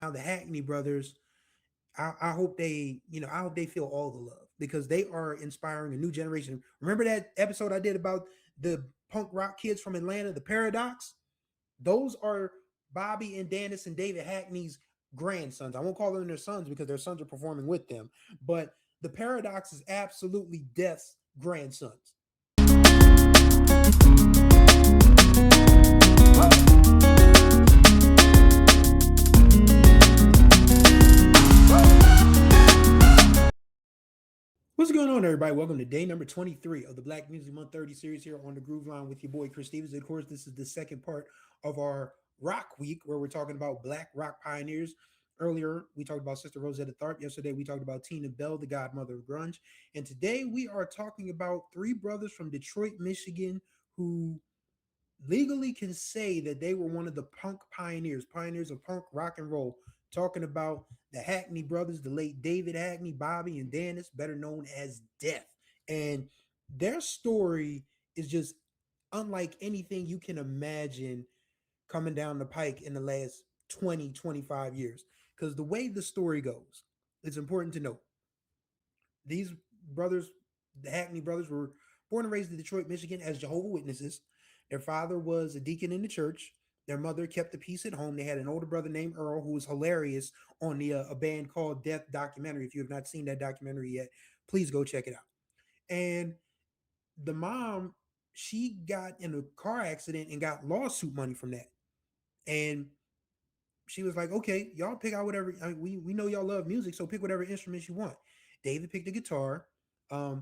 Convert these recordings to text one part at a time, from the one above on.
Now the Hackney brothers, I hope they, I hope they feel all the love because they are inspiring a new generation. Remember that episode I did about the punk rock kids from Atlanta, the Paradox? Those are Bobby and Dannis and David Hackney's grandsons. I won't call them their sons because their sons are performing with them, but the Paradox is absolutely Death's grandsons. What's going on, everybody? Welcome to day number 23 of the Black Music Month 30 series here on the Groove Line with your boy Chris Stevens. Of course, this is the second part of our Rock Week where we're talking about Black rock pioneers. Earlier, we talked about Sister Rosetta Tharpe. Yesterday, we talked about Tina Bell, the godmother of grunge. And today, we are talking about three brothers from Detroit, Michigan, who legally can say that they were one of the punk pioneers of punk rock and roll. Talking about the Hackney brothers, the late David Hackney, Bobby, and Dannis, better known as Death. And their story is just unlike anything you can imagine coming down the pike in the last 20, 25 years. Because the way the story goes, it's important to note these brothers, the Hackney brothers, were born and raised in Detroit, Michigan as Jehovah Witnesses. Their father was a deacon in the church. Their mother kept the peace at home. They had an older brother named Earl who was hilarious on the a band called Death documentary. If you have not seen that documentary yet, please go check it out. And the mom, she got in a car accident and got lawsuit money from that. And she was like, okay, y'all pick out whatever. I mean, we know y'all love music, so pick whatever instruments you want. David picked the guitar, um,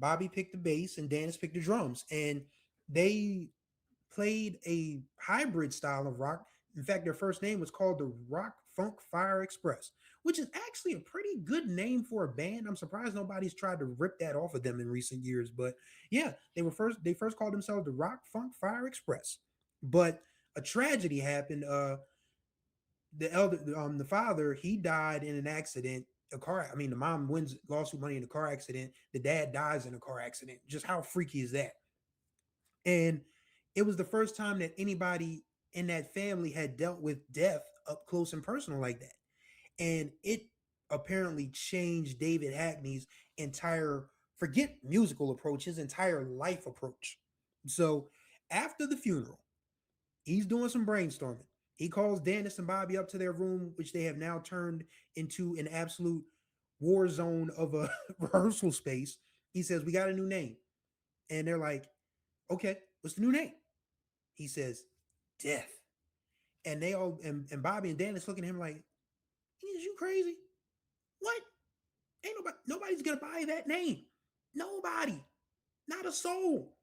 Bobby picked the bass, and Dennis picked the drums. And they played a hybrid style of rock. In fact, their first name was called the Rock Funk Fire Express, which is actually a pretty good name for a band. I'm surprised nobody's tried to rip that off of them in recent years. But yeah, they first called themselves the Rock Funk Fire Express. But a tragedy happened. The father, he died in an accident. A car, I mean, the mom wins lawsuit money in a car accident. The dad dies in a car accident. Just how freaky is that? And it was the first time that anybody in that family had dealt with death up close and personal like that. And it apparently changed David Hackney's entire, forget musical approach, his entire life approach. So after the funeral, he's doing some brainstorming. He calls Dannis and Bobby up to their room, which they have now turned into an absolute war zone of a rehearsal space. He says, we got a new name. And they're like, okay, what's the new name? He says, Death. And they all, and Bobby and Dannis looking at him like, is you crazy? What? Ain't nobody's gonna buy that name. Nobody. Not a soul.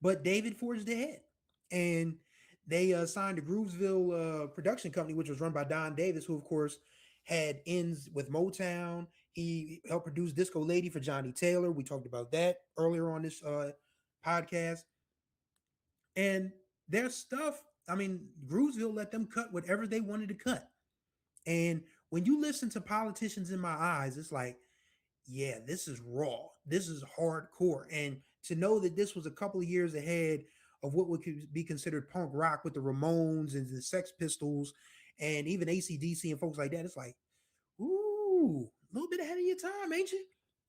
But David forged ahead. And they signed a Groovesville production company, which was run by Don Davis, who, of course, had ends with Motown. He helped produce Disco Lady for Johnny Taylor. We talked about that earlier on this podcast. And their stuff, I mean, Groovesville let them cut whatever they wanted to cut. And when you listen to Politicians in My Eyes, it's like, yeah, this is raw. This is hardcore. And to know that this was a couple of years ahead of what would be considered punk rock with the Ramones and the Sex Pistols and even AC/DC and folks like that, it's like, ooh, a little bit ahead of your time, ain't you?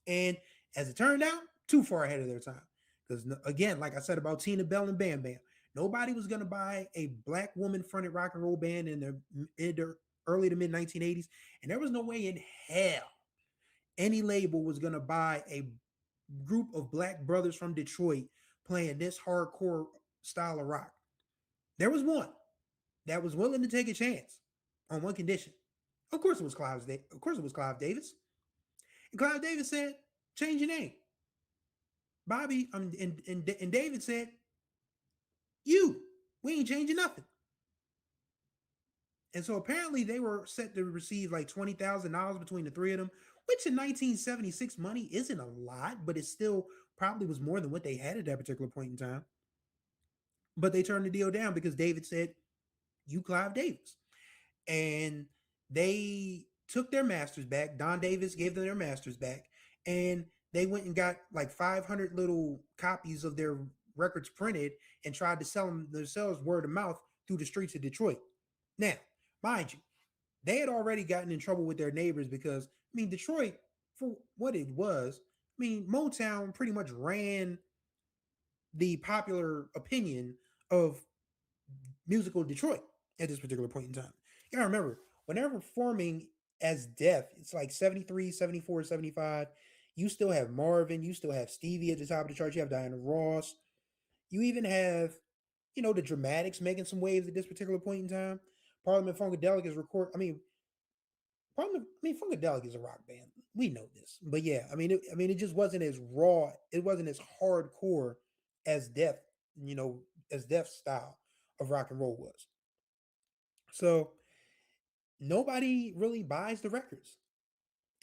And as it turned out, too far ahead of their time. Because again, like I said about Tina Bell and Bam Bam, nobody was going to buy a black woman fronted rock and roll band in the early to mid 1980s. And there was no way in hell any label was going to buy a group of black brothers from Detroit playing this hardcore style of rock. There was one that was willing to take a chance on one condition. Of course it was Clive Davis. And Clive Davis said, change your name. Bobby and David said, we ain't changing nothing. And so apparently they were set to receive like $20,000 between the three of them, which in 1976 money isn't a lot, but it still probably was more than what they had at that particular point in time. But they turned the deal down because David said, you Clive Davis. And they took their masters back. Don Davis gave them their masters back. And they went and got like 500 little copies of their records printed and tried to sell them themselves word of mouth through the streets of Detroit. Now, mind you, they had already gotten in trouble with their neighbors because I mean Detroit, for what it was, I mean Motown pretty much ran the popular opinion of musical Detroit at this particular point in time. You gotta remember, when they're performing as Def, it's like 73, 74, 75. You still have Marvin, you still have Stevie at the top of the chart, you have Diana Ross, you even have, the Dramatics making some waves at this particular point in time. Parliament Funkadelic is record. Funkadelic is a rock band. We know this, but yeah, it just wasn't as raw. It wasn't as hardcore as Def, you know, as Def's style of rock and roll was. So nobody really buys the records,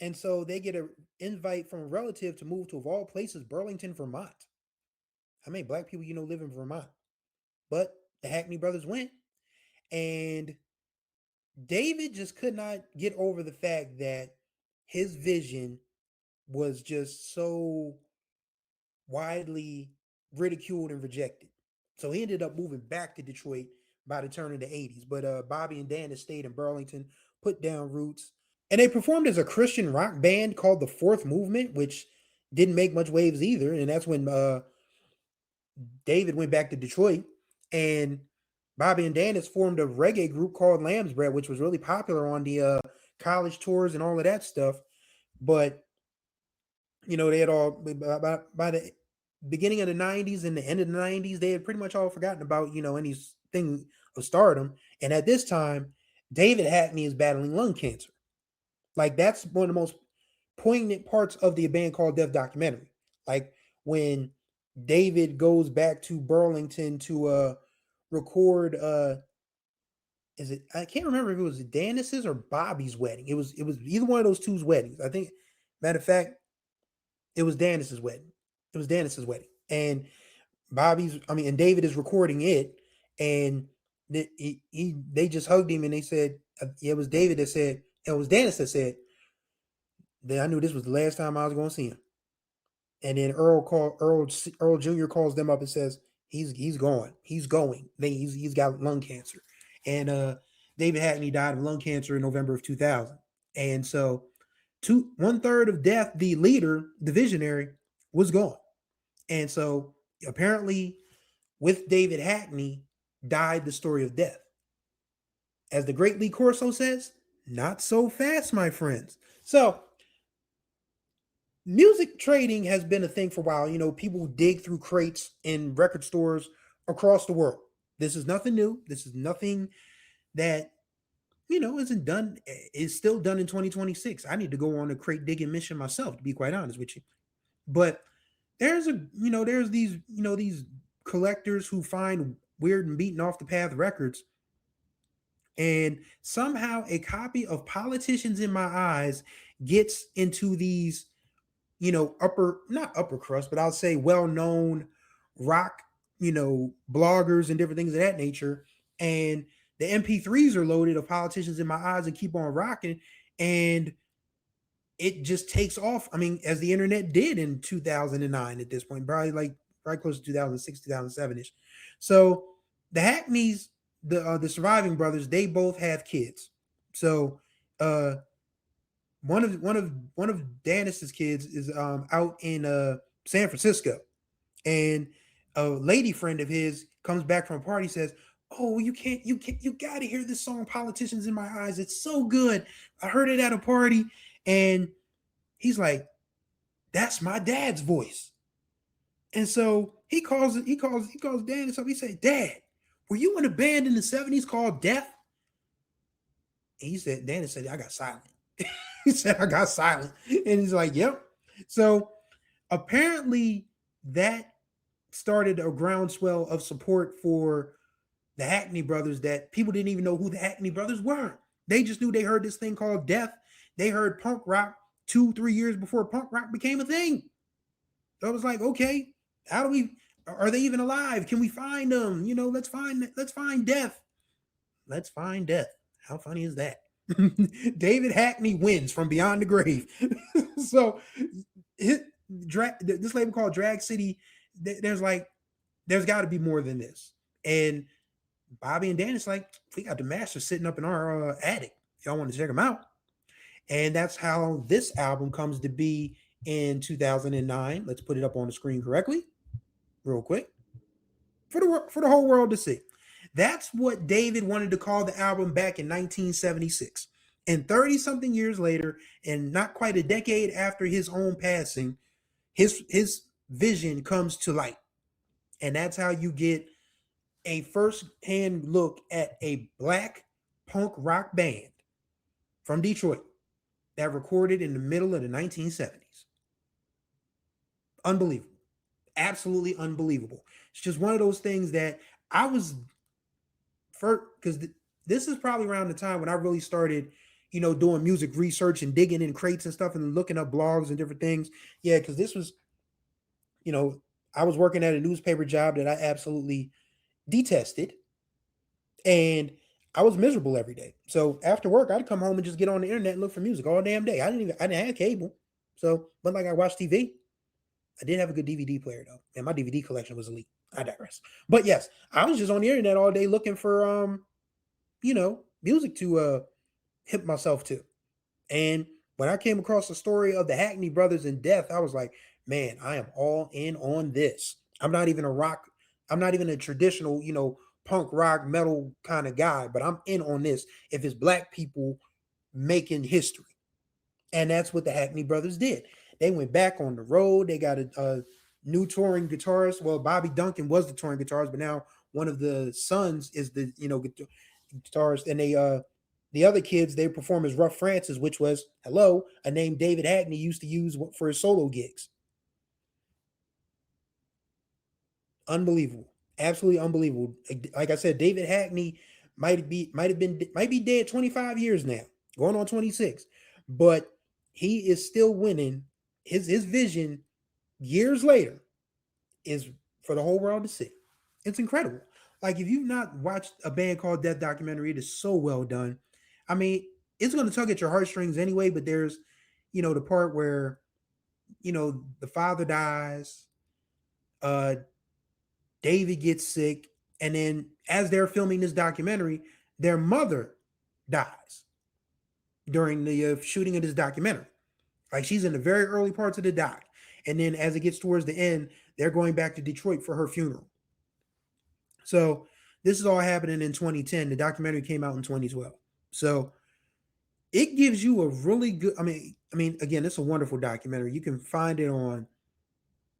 and so they get an invite from a relative to move to, of all places, Burlington, Vermont. How many black people live in Vermont? But the Hackney brothers went, and David just could not get over the fact that his vision was just so widely ridiculed and rejected. So he ended up moving back to Detroit by the turn of the 80s. But Bobby and Dannis stayed in Burlington, put down roots. And they performed as a Christian rock band called the Fourth Movement, which didn't make much waves either. And that's when David went back to Detroit. And Bobby and Dannis formed a reggae group called Lamb's Bread, which was really popular on the college tours and all of that stuff. But they had all by the beginning of the 90s and the end of the 90s, they had pretty much all forgotten about anything of stardom. And at this time, David Hackney is battling lung cancer. Like, that's one of the most poignant parts of the band called Death documentary. Like, when David goes back to Burlington to record is it, I can't remember if it was Dannis's or Bobby's wedding. It was either one of those two's weddings. I think, matter of fact, it was Dannis's wedding. It was Dannis's wedding. And and David is recording it, and they just hugged him, and they said, it was David that said, it was Dannis that said that I knew this was the last time I was going to see him. And then Earl Jr. calls them up and says he's going. He's going. He's got lung cancer. And David Hackney died of lung cancer in November of 2000. And so 1/3 of Death, the leader, the visionary, was gone. And so apparently with David Hackney died the story of Death. As the great Lee Corso says, not so fast, my friends. So music trading has been a thing for a while. People dig through crates in record stores across the world. This is nothing new. This is nothing that, isn't done. It's still done in 2026. I need to go on a crate digging mission myself, to be quite honest with you. But there's these collectors who find weird and beaten off the path records. And somehow a copy of Politicians in My Eyes gets into these, not upper crust, but I'll say well-known rock, bloggers and different things of that nature. And the MP3s are loaded of Politicians in My Eyes and Keep on Rocking. And it just takes off. I mean, as the internet did in 2009 at this point, probably close to 2006, 2007-ish. So the Hackneys, the surviving brothers, they both have kids. So one of Dannis's kids is out in San Francisco, and a lady friend of his comes back from a party, says, "Oh, you got to hear this song, Politicians in My Eyes. It's so good. I heard it at a party." And he's like, "That's my dad's voice." And so he calls Dannis up. He said, "Dad, were you in a band in the 70s called Death?" And Dannis said, "I got silent." He said, "I got silent." And he's like, "Yep." So apparently that started a groundswell of support for the Hackney brothers, that people didn't even know who the Hackney brothers were. They just knew they heard this thing called Death. They heard punk rock 2-3 years before punk rock became a thing. So I was like, okay, are they even alive? Can we find them? Let's find Death. Let's find Death. How funny is that? David Hackney wins from beyond the grave. So this label called Drag City, there's got to be more than this. And Bobby and Dannis, we got the master sitting up in our attic. y'all want to check them out. And that's how this album comes to be in 2009. Let's put it up on the screen correctly, real quick, for the whole world to see. That's what David wanted to call the album back in 1976. And 30 something years later, and not quite a decade after his own passing, his vision comes to light. And that's how you get a first-hand look at a black punk rock band from Detroit that recorded in the middle of the 1970s. Unbelievable. Absolutely unbelievable. It's just one of those things that I was first, because this is probably around the time when I really started, doing music research and digging in crates and stuff and looking up blogs and different things. Yeah, because this was, I was working at a newspaper job that I absolutely detested, and I was miserable every day. So after work, I'd come home and just get on the internet and look for music all damn day. I didn't have cable, so but like I watched TV. I did have a good DVD player though, and my DVD collection was elite. I digress. But yes, I was just on the internet all day looking for music to hip myself to. And when I came across the story of the Hackney brothers and death, I was like, man, I am all in on this. I'm not even a traditional, punk rock metal kind of guy, but I'm in on this if it's black people making history. And that's what the Hackney brothers did. They went back on the road. They got a new touring guitarist. Well, Bobby Duncan was the touring guitarist, but now one of the sons is the guitarist. And the other kids, they perform as Rough Francis, which was a name David Hackney used to use for his solo gigs. Unbelievable, absolutely unbelievable. Like I said, David Hackney might be dead 25 years now, going on 26, but he is still winning. His vision years later is for the whole world to see. It's incredible. Like if you've not watched a band called Death documentary, it is so well done. I mean, it's going to tug at your heartstrings anyway, but there's, the part where, the father dies, David gets sick, and then as they're filming this documentary, their mother dies during the shooting of this documentary. Like she's in the very early parts of the doc. And then as it gets towards the end, they're going back to Detroit for her funeral. So this is all happening in 2010. The documentary came out in 2012. So it gives you a really good, I mean, again, it's a wonderful documentary. You can find it on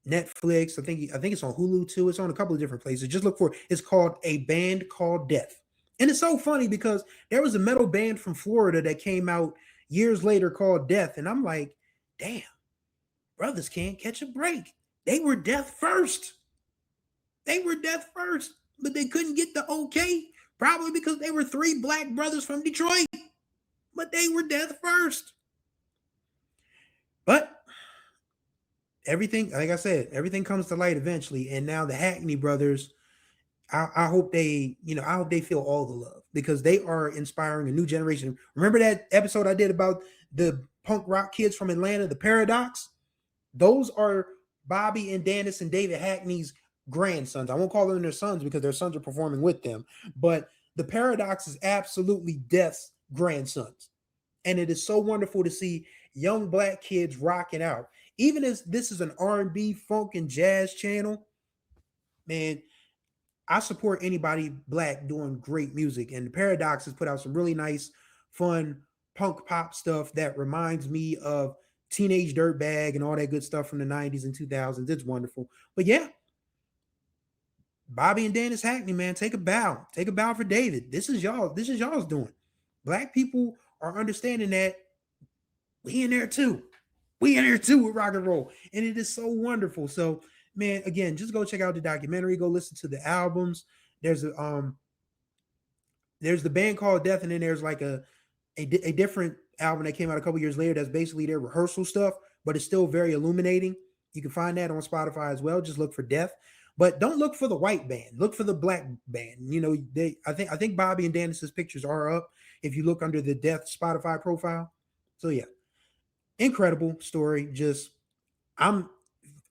Netflix. I think it's on Hulu too. It's on a couple of different places. Just look for it. It's called A Band Called Death. And it's so funny because there was a metal band from Florida that came out years later called Death. And I'm like, damn, brothers can't catch a break. They were Death first. They were Death first, but they couldn't get the okay, probably because they were three black brothers from Detroit. But they were Death first. But everything, like I said, everything comes to light eventually. And now the Hackney brothers, I hope they, I hope they feel all the love because they are inspiring a new generation. Remember that episode I did about the punk rock kids from Atlanta, the Paradox? Those are Bobby and Dannis and David Hackney's grandsons. I won't call them their sons because their sons are performing with them. But the Paradox is absolutely Death's grandsons. And it is so wonderful to see young black kids rocking out. Even as this is an R&B, funk, and jazz channel, man, I support anybody black doing great music. And the Paradox has put out some really nice, fun punk pop stuff that reminds me of Teenage Dirtbag and all that good stuff from the 90s and 2000s. It's wonderful. But yeah, Bobby and Dannis Hackney, man, take a bow. Take a bow for David. This is y'all. This is y'all's doing. Black people are understanding that we in there too. We in there too with rock and roll. And it is so wonderful. So, man, again, just go check out the documentary. Go listen to the albums. There's the band called Death, and then there's like a different album that came out a couple years later that's basically their rehearsal stuff, but it's still very illuminating. You can find that on Spotify as well. Just look for Death. But don't look for the white band. Look for the black band. I think Bobby and Dannis's pictures are up if you look under the Death Spotify profile. So yeah, incredible story. Just I'm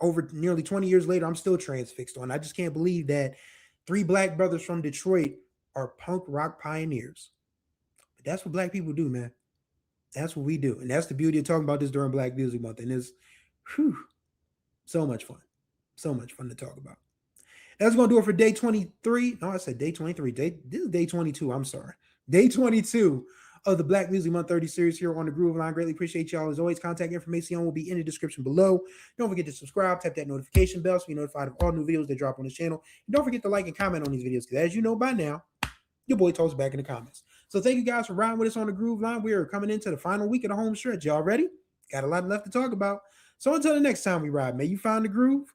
over nearly 20 years later, I'm still transfixed on. I just can't believe that three black brothers from Detroit are punk rock pioneers. That's what black people do, man. That's what we do. And that's the beauty of talking about this during Black Music Month. And it's whew, so much fun. So much fun to talk about. That's going to do it for day 23. No, I said day 23. This is day 22. I'm sorry. Day 22 of the Black Music Month 30 series here on the Groove Line. Greatly appreciate y'all. As always, contact information will be in the description below. Don't forget to subscribe, tap that notification bell so you're notified of all new videos that drop on this channel. And don't forget to like and comment on these videos because as you know by now, your boy talks back in the comments. So thank you guys for riding with us on the Groove Line. We are coming into the final week of the home stretch. Y'all ready? Got a lot left to talk about. So until the next time we ride, may you find the groove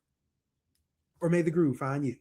or may the groove find you.